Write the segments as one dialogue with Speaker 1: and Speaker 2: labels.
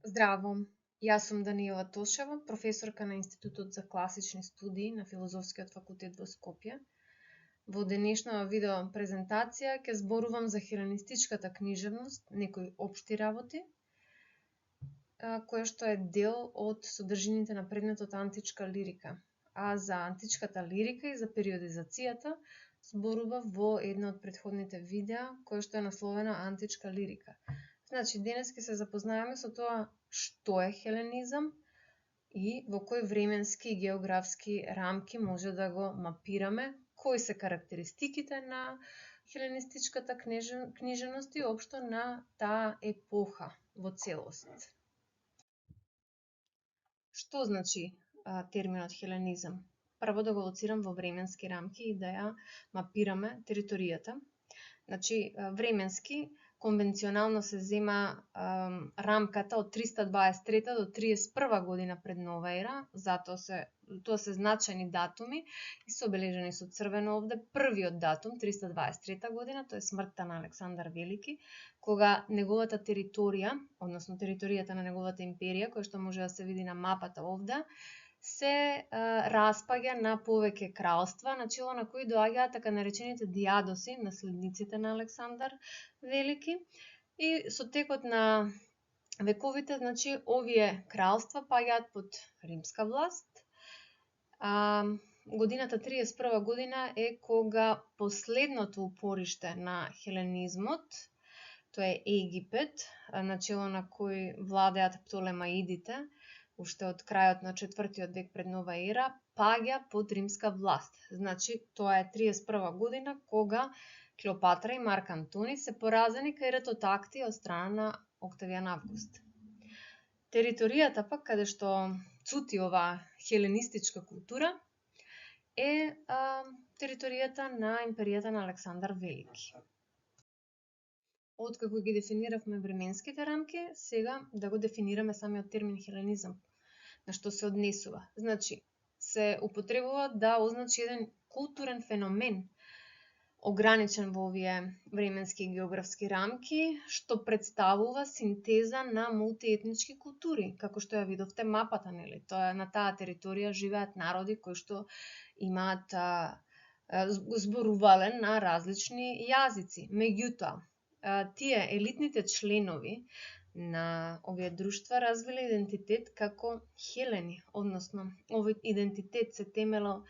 Speaker 1: Здраво, јас сум Даниела Тошева, професорка на Институтот за класични студии на Филозофскиот факултет во Скопје. Во денешната видео презентација ќе зборувам за хеленистичката книжевност, некои општи работи, која што е дел од содржините на предметот античка лирика. А за античката лирика и за периодизацијата зборував во едно од претходните видеа, која што е насловена Античка лирика. Значи, денес ќе се запознаеме со тоа што е хеленизам и во кои временски и географски рамки може да го мапираме, кои се карактеристиките на хеленистичката книжевност и општо на таа епоха во целост. Што значи терминот хеленизам? Прво да го лоцирам во временски рамки и да ја мапираме територијата. Значи, временски конвенционално се зема рамката од 323 до 31 година пред нова ера, затоа тоа се значајни датуми и се обележени со црвено овде. Првиот датум, 323 година, тоа е смртта на Александар Велики, кога неговата територија, односно територијата на неговата империја, која што може да се види на мапата овде, се распаѓа на повеќе кралства, на чело на кои доаѓаат така наречените диадоси, наследниците на Александар Велики. И со текот на вековите, значи, овие кралства паѓаат под римска власт. Годината 31 година е кога последното упориште на хеленизмот, тоа е Египет, на чело на кој владеат Птолемаидите, уште од крајот на 4 век пред нова ера, паѓа под римска власт. Значи, тоа е 31 година кога Клеопатра и Марк Антони се поразени кај ретотакти од страна на Октавијан Август. Територијата пак каде што цути оваа хеленистичка култура е територијата на империјата на Александар Велики. Откако ги дефиниравме временските рамки, сега да го дефинираме самиот термин хеленизам, на што се однесува. Значи, се употребува да означи еден културен феномен, ограничен во овие временски и географски рамки, што представува синтеза на мултиетнички култури, како што ја видовте мапата, нели? Тоа на таа територија живеат народи кои што имаат зборувале на различни јазици. Меѓутоа, тие елитните членови на овие друштва развиле идентитет како хелени, односно овој идентитет се темело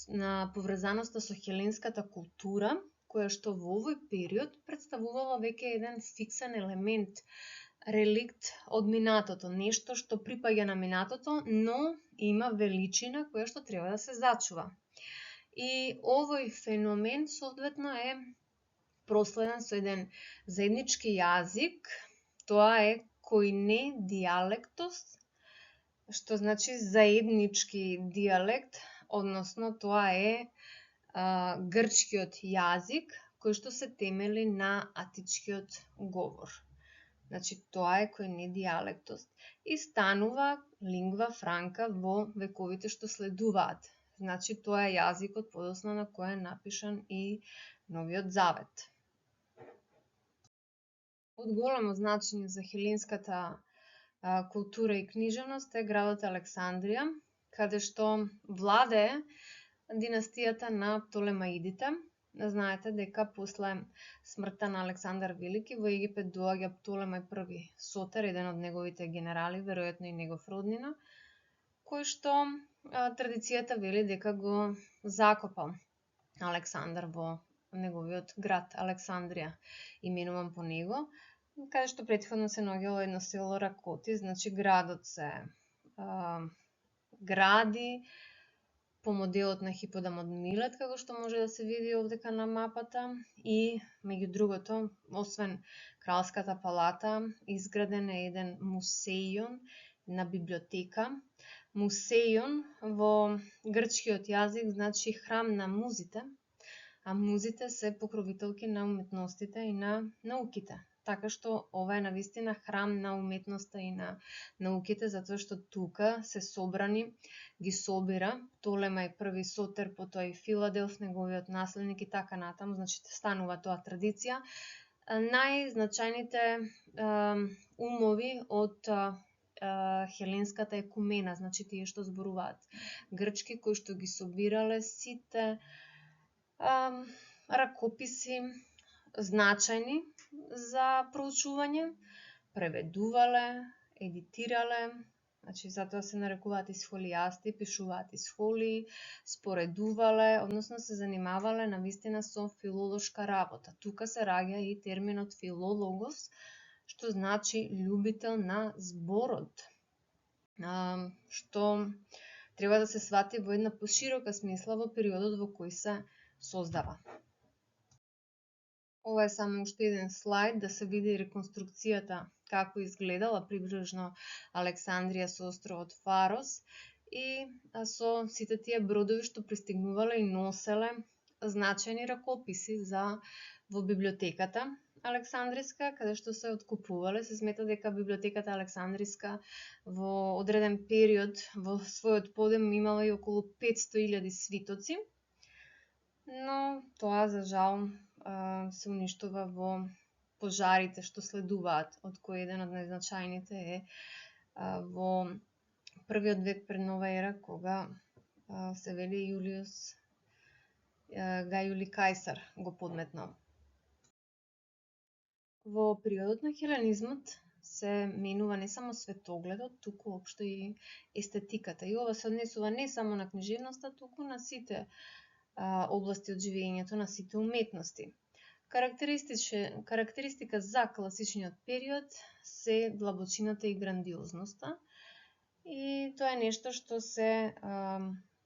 Speaker 1: на поврзаноста со хеленската култура, која што во овој период представувала веќе еден фиксен елемент, реликт од минатото, нешто што припаѓа на минатото, но има величина која што треба да се зачува. И овој феномен соодветно е проследен со еден заеднички јазик, тоа е којне диалектос, што значи заеднички диалект, односно тоа е грчкиот јазик кој што се темели на атичкиот говор. Значи тоа е којне диалектос и станува лингва франка во вековите што следуваат. Значи тоа е јазикот подоцна на кој е напишан и Новиот Завет. Од големо значење за хеленската култура и книжевност е градот Александрија, каде што владее династијата на Птолемаидите. Знаете дека после смртта на Александар Велики во Египет доаѓа Птолемај I Сотер, еден од неговите генерали, веројатно и негов роднина, кој што традицијата вели дека го закопал Александар во неговиот град Александрија, именуван по него, каде што претходно се наоѓало едно село Ракоти. Значи градот се гради по моделот на Хиподам од Милет, како што може да се види овдека на мапата, и меѓу другото, освен кралската палата, изграден е еден мусејон на библиотека. Мусејон во грчкиот јазик значи храм на музите, а музите се покровителки на уметностите и на науките. Така што ова е навистина храм на уметноста и на науките, затоа што тука се собрани, ги собира Птолемај I Сотер, потоа и Филаделф, неговиот наследник и така натаму, значи станува тоа традиција најзначајните умови од хеленската екумена, значи тие што зборуваат грчки, кои што ги собирале сите ракописи значајни за проучување, преведувале, едитирале, значи затоа се нарекуваат исфолијасти, пишуваат исфолии, споредувале, односно се занимавале навистина со филолошка работа. Тука се раѓа и терминот филологос, што значи љубител на зборот, што треба да се свати во една поширока смисла во периодот во кој се создава. Ова е само уште еден слайд да се види реконструкцијата како изгледала прибрежно Александрија со островот Фарос и со сите тие бродови што пристигнувале и носеле значајни ракописи во библиотеката Александриска, каде што се откупувале. Се смета дека библиотеката Александриска во одреден период во својот подем имала и околу 500.000 свитоци, но тоа за жал се уништува во пожарите што следуваат, од кои еден од најзначајните е во првиот век пред нова ера, кога се вели Гај Јули Кајсар го подметнал. Во периодот на хеленизмот се менува не само светогледот, туку општо и естетиката. И ова се однесува не само на книжевноста, туку на сите области од живењето, на сите уметности. Карактеристика за класичниот период се длабочината и грандиозноста, и тоа е нешто што се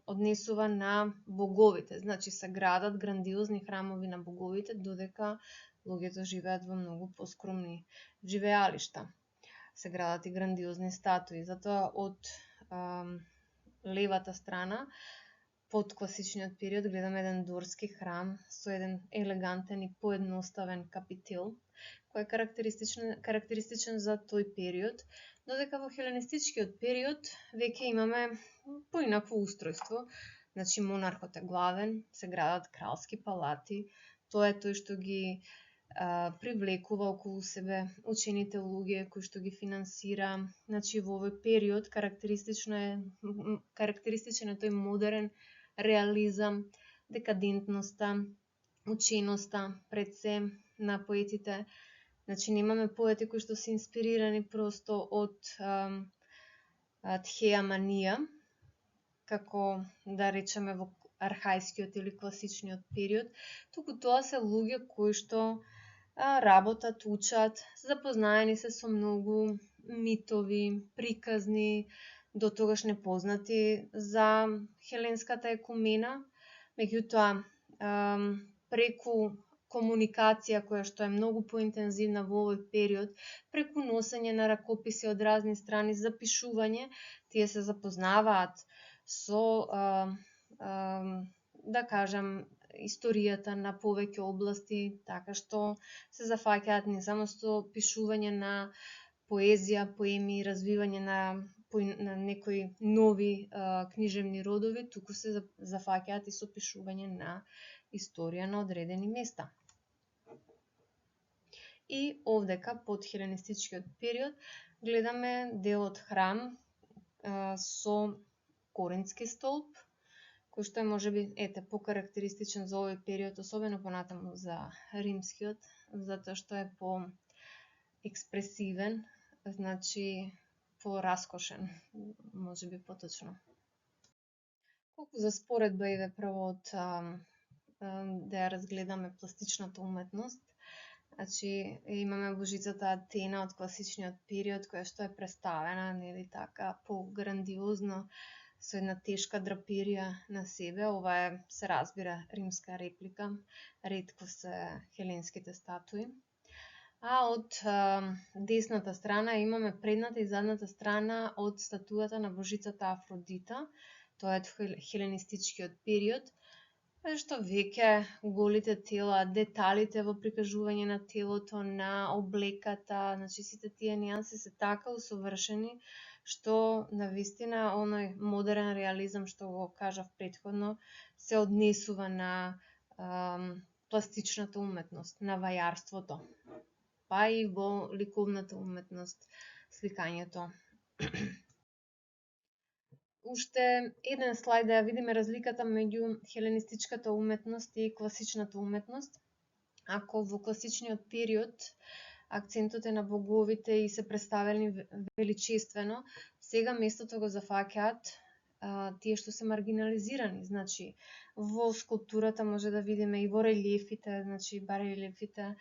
Speaker 1: однесува на боговите. Значи се градат грандиозни храмови на боговите, додека луѓето живеат во многу поскромни живеалишта. Се градат и грандиозни статуи. Затоа од левата страна под класичниот период гледаме еден дворски храм со еден елегантен и поедноставен капител, кој е карактеристичен за тој период, додека во хеленистичкиот период веќе имаме поинакво устројство. Значи монархот е главен, се градат кралски палати, тоа е тој што ги привлекува околу себе учените луѓе, кои што ги финансира. Значи во овој период карактеристичен е тој модерен реализам, декадентноста, ученоста пред се на поетите. Значи немаме поети кои што се инспирирани просто од тхеаманија, како да речеме во архајскиот или класичниот период, туку тоа се луѓе кои што работат, учат, запознаени се со многу митови, приказни, до тогаш непознати за хеленската екумена. Меѓутоа, преку комуникација која што е многу поинтензивна во овој период, преку носење на ракописи од разни страни, запишување, тие се запознаваат со, да кажам, историјата на повеќе области, така што се зафаќаат не само со пишување на поезија, поеми, развивање на некои нови книжевни родови, туку се зафаќаат и со пишување на историја на одредени места. И овдека под хеленистичкиот период гледаме делот храм со коринтски столб, кој што е можеби покарактеристичен за овој период, особено понатаму за римскиот, затоа што е по-експресивен, значи по-раскошен, можеби поточно. Колку за споредба иде прво од да ја разгледаме пластичната уметност. Значи имаме божицата Атена од класичниот период, која што е представена, нели така, по-грандиозно, со една тешка драперија на себе. Ова се разбира римска реплика, ретко се хеленските статуи. А од десната страна имаме предната и задната страна од статуата на божицата Афродита. Тоа е хеленистичкиот период, што веќе голите тела, деталите во прикажување на телото, на облеката, значи сите тие нијанси се така усовршени, што навистина оној модерен реализам што го кажав претходно се однесува на пластичната уметност, на вајарството, па и во ликовната уметност, сликањето. Уште еден слајд да ја видиме разликата меѓу хеленистичката уметност и класичната уметност. Ако во класичниот период акцентот е на боговите и се представени величествено, сега местото го зафаќаат тие што се маргинализирани. Значи, во скулптурата може да видиме и во релиефите, значи барелиефите,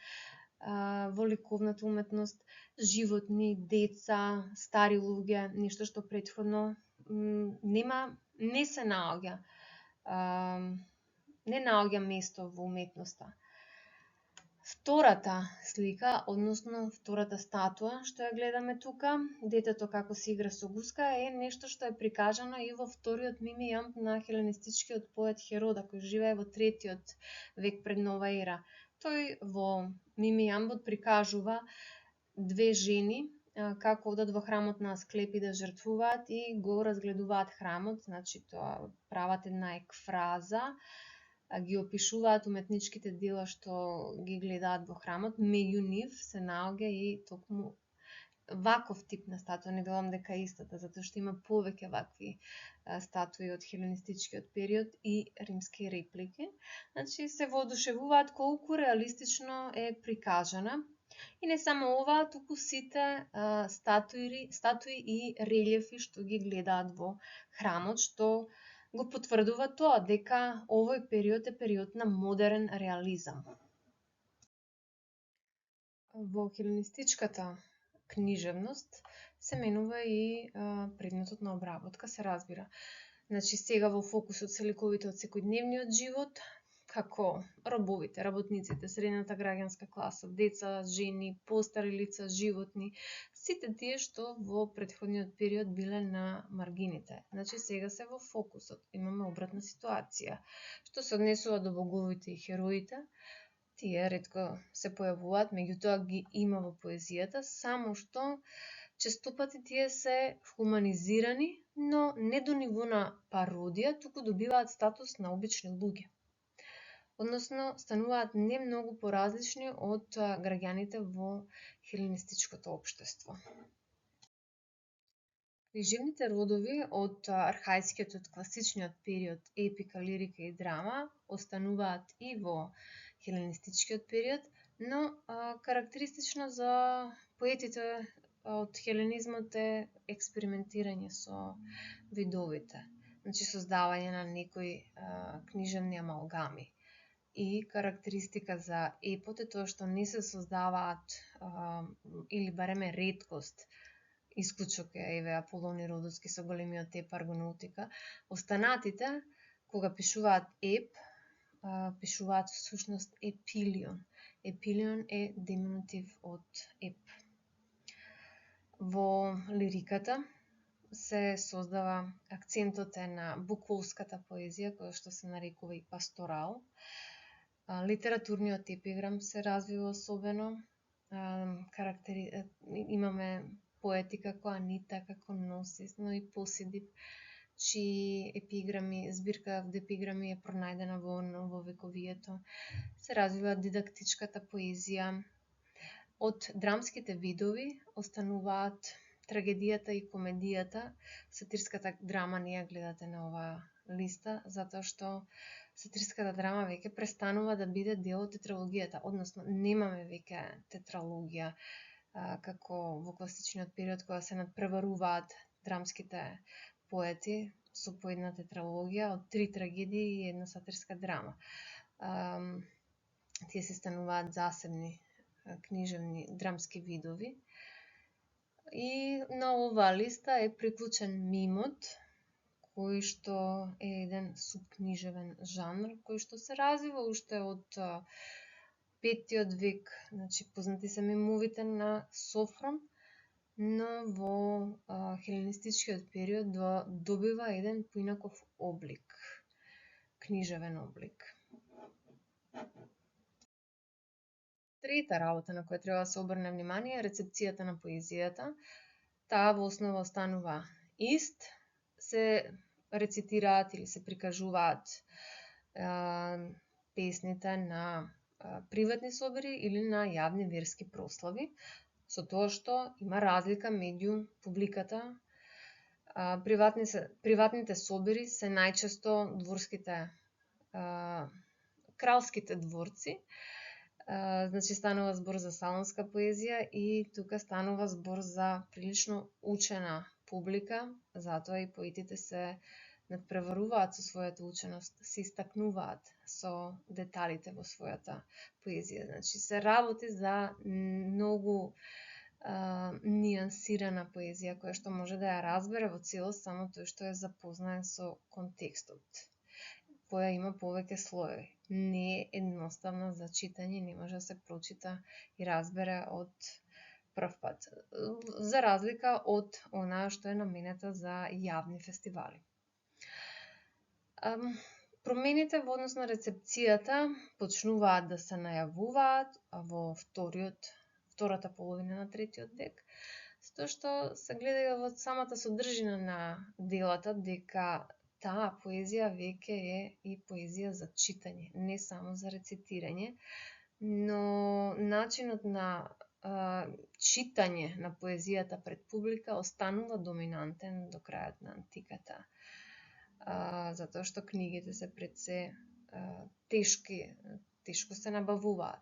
Speaker 1: во ликовната уметност, животни, деца, стари луѓе, нешто што претходно не се наоѓа. Не наоѓа место во уметноста. Втората слика, односно втората статуа што ја гледаме тука, детето како се игра со гуска, е нешто што е прикажано и во вториот мимијамб на хеленистичкиот поет Херода, кој живее во 3-тиот век пред нова ера. Тој во мимијамбот прикажува две жени како одат во храмот на Асклепи да жртвуваат и го разгледуваат храмот, значи тоа прават една екфраза, ги опишуваат уметничките дела што ги гледаат во храмот, меѓу нив се наоѓа и токму ваков тип на статуа, не велам дека е истата, затоа што има повеќе вакви статуи од хеленистичкиот период и римски реплики. Значи се воодушевуваат колку реалистично е прикажана. И не само ова, туку сите статуи и релиефи што ги гледаат во храмот, што го потврдува тоа дека овој период е период на модерен реализам. Во хеленистичката книжевност се менува и предметот на обработка, се разбира. Значи сега во фокусот се ликовите од секојдневниот живот, како робовите, работниците, средната граѓанска класа, деца, жени, постари лица, животни, сите тие што во претходниот период биле на маргините. Значи сега се во фокусот. Имаме обратна ситуација. Што се однесува до боговите и хероите, тие ретко се појавуваат, меѓутоа ги има во поезијата, само што честопати тие се хуманизирани, но не до ниво на пародија, туку добиваат статус на обични луѓе. Односно, стануваат не многу поразлични од граѓаните во хеленистичкото општество. Книжевните родови од архаискиот, од класичниот период, епика, лирика и драма, остануваат и во хеленистичкиот период, но карактеристично за поетите од хеленизмот е експериментирање со видовите, значи создавање на некои книжевни амалгами. И карактеристика за епот е тоа што не се создаваат или бареме реткост, исклучок е еве Аполони Родоски со големиот еп Аргонаутика. Останатите кога пишуваат еп, пишуваат всушност епилион. Епилион е диминутив од еп. Во лириката се создава акцентот е на букволската поезија, која што се нарекува и пасторал. Литературниот епиграм се развива особено. Имаме поети како Анита, како Носис, но и Посидип, чии епиграми, збирка од епиграми е пронајдена во нововековието. Се развива дидактичката поезија. Од драмските видови остануваат трагедијата и комедијата. Сатирската драма не ја гледате на оваа листа, затоа што сатирската драма веќе престанува да биде дел од тетралогијата, односно немаме веќе тетралогија како во класичниот период кога се надпреваруваат драмските поети со по една тетралогија од 3 трагедии и една сатирска драма. Тие се стануваат засебни книжевни драмски видови. И на оваа листа е приклучен мимот, кој што е еден субкнижевен жанр, кој што се развива уште од 5-тиот век, значи познати се мимовите на Софрон, но во хеленистичкиот период добива еден поинаков облик, книжевен облик. Трета работа на која треба да се обрне внимание е рецепцијата на поезијата. Таа во основа останува ист, се рецитираат или се прикажуваат песните на приватни собори или на јавни верски прослави, со тоа што има разлика меѓу публиката. Приватните собори се најчесто дворските, кралските дворци, значи станува збор за салонска поезија и тука станува збор за прилично учена публика, затоа и поетите се надпреваруваат со својата ученост, се истакнуваат со деталите во својата поезија. Значи се работи за многу нијансирана поезија, која што може да ја разбере во целост само тој што е запознаен со контекстот, која има повеќе слоеви. Не е едноставна за читање, не може да се прочита и разбере од прв пат, за разлика од она што е наменета за јавни фестивали. Промените во однос на рецепцијата почнуваат да се најавуваат во втората половина на третиот век, тоа што се гледа во самата содржина на делата дека таа поезија веќе е и поезија за читање, не само за рецитирање, но начинот на читање на поезијата пред публика останува доминантен до крајот на антиката, затоа што книгите се пред се тешко се набавуваат.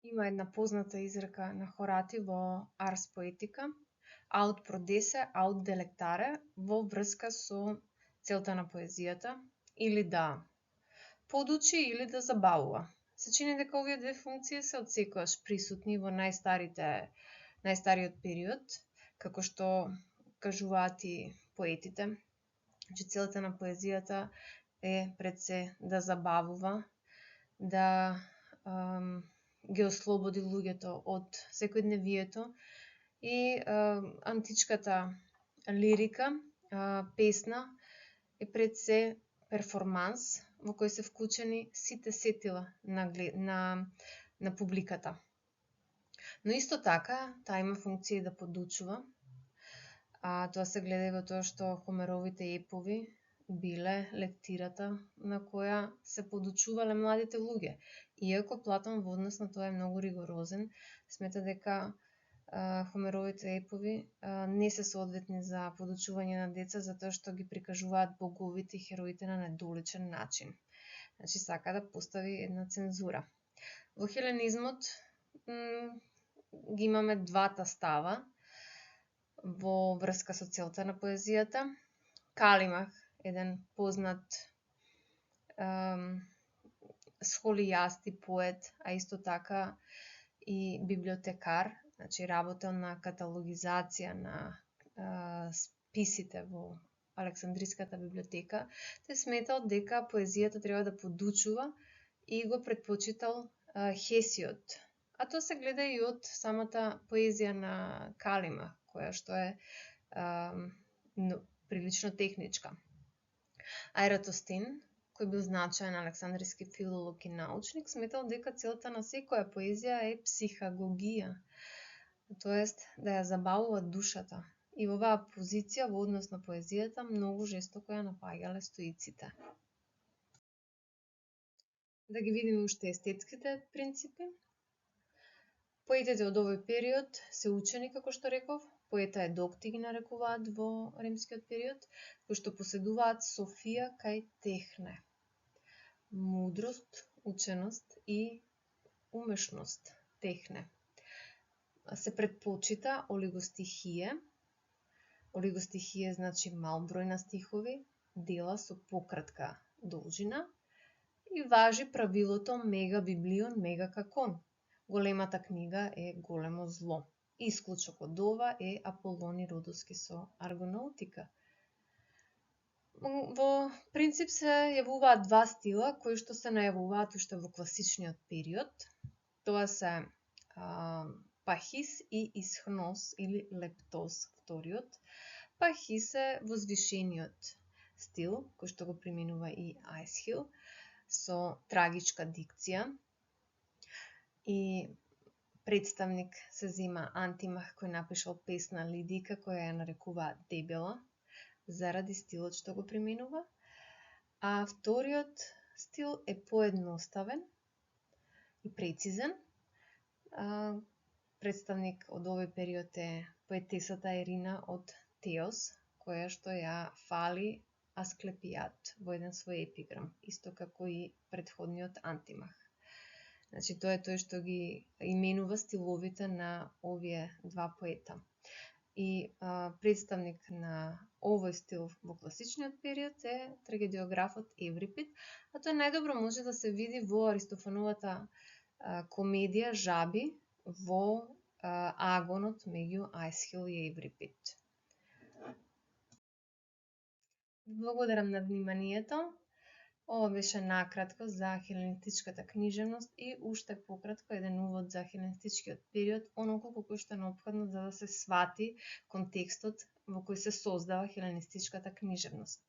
Speaker 1: Има една позната изрека на Хорати во Арс Поетика, aut prodesse, aut delectare, во врска со целта на поезијата, или да подучи или да забавува. Се чини дека овие две функции се од секојаш присутни во најстариот период, како што кажуваат и поетите. Че целта на поезијата е пред се да забавува, да ги ослободи луѓето од секојдневието, и античката лирика, песна, е пред се перформанс во кој се вклучени сите сетила на публиката. Но исто така, таа има функција да подучува. Тоа се гледа и во тоа што Хомеровите епови биле лектирата на која се подучувале младите луѓе. Иако Платон во однос на тоа е многу ригорозен, смета дека Хомеровите епови не се соодветни за подучување на деца, затоа што ги прикажуваат боговите и хероите на недоличен начин. Значи, сака да постави една цензура. Во хеленизмот ги имаме двата става во врска со целта на поезијата. Калимах, еден познат схолијасти, поет, а исто така и библиотекар, значи работел на каталогизација на списите во Александриската библиотека, тој сметал дека поезијата треба да подучува и го предпочитал Хесиот. А тоа се гледа и од самата поезија на Калимах, која што е прилично техничка. Ератостен, кој бил значаен александриски филолог и научник, сметал дека целта на секоја поезија е психагогија, тоест да ја забавува душата. И во оваа позиција во однос на поезијата многу жестоко ја напаѓале стоиците. Да ги видиме уште естетските принципи. Поетите од овој период се учени, како што реков, поета е докти ги нарекуваат во римскиот период, кои што поседуваат софија кај техне. Мудрост, ученост и умешност техне. Се предпочита олигостихие. Олигостихие значи мал број на стихови, дела со пократка должина, и важи правилото мега библион, мега какон. Големата книга е големо зло. Исклучок од ова е Аполони Родоски со Аргонаутика. Во принцип се јавуваат два стила кои што се најавуваат уште во класичниот период. Тоа се пахис и исхнос или лептос вториот. Пахис е возвишениот стил, кој што го применува и Аесхил, со трагичка дикција, и представник се зема Антимах, кој напишал песна Лидика, која ја нарекуваат дебела. заради стилот што го применува, а вториот стил е поедноставен и прецизен. Представник од овој период е поетесата Ерина од Теос, која што ја фали Асклепијад во еден свој епиграм, исто како и претходниот Антимах. Значи, тоа е тој што ги именува стиловите на овие два поета. И представник на овој стил во класичниот период е трагедиографот Еврипид, а тоа најдобро може да се види во Аристофановата комедија Жаби во агонот меѓу Аесхил и Еврипид. Благодарам на вниманието. Ова беше накратко за хеленистичката книжевност и уште пократко еден увод за хеленистичкиот период, оноку колку што е неопходно за да се свати контекстот во кој се создава хеленистичката книжевност.